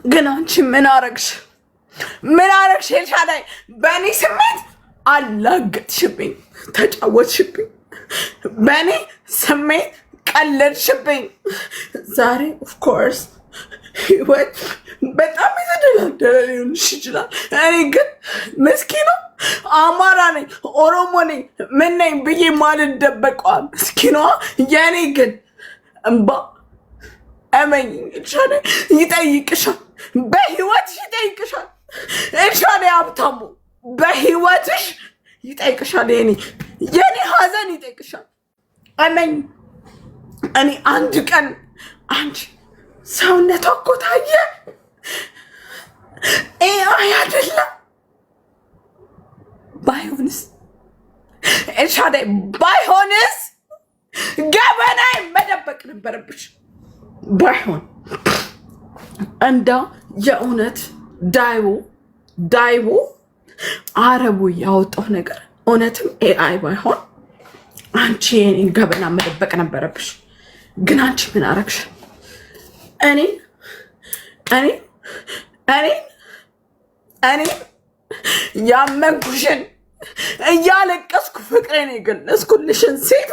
ግን አንቺ ምን አረግሽ? ምን አረግሽ? ኤልሻዳይ በእኔ ስሜት አላገጥሽብኝ፣ ተጫወትሽብኝ፣ በእኔ ስሜት ቀለድሽብኝ። ዛሬ ኦፍኮርስ ህይወት በጣም የተደላደለ ሊሆንሽ ይችላል። እኔ ግን ምስኪኑ አማራ ነኝ፣ ኦሮሞ ነኝ፣ ምን ነኝ ብዬ ማልደበቀዋል ምስኪኗ። የእኔ ግን እምባ እመኝ ኤልሻዳይ ይጠይቅሻል፣ በህይወትሽ ይጠይቅሻል። ኤልሻዳይ ሀብታሙ በህይወትሽ ይጠይቅሻል። የኔ ሀዘን ይጠይቅሻል። እመኝ እኔ አንድ ቀን አንቺ ሰውነቷ እኮ ታየ አይደለም። ባይሆንስ ኤልሻዳይ ባይሆንስ ገበናይ መደበቅ ነበረብሽ። ባይሆን እንደው የእውነት ዳይቦ አረቡ ያወጣው ነገር እውነትም ኤአይ ባይሆን አንቺ የኔን ገበና መደበቅ ነበረብሽ። ግን አንቺ ምን አረግሽ? እኔ ያመንኩሽን እያለቀስኩ ፍቅሬን የገለጽኩልሽን ሴት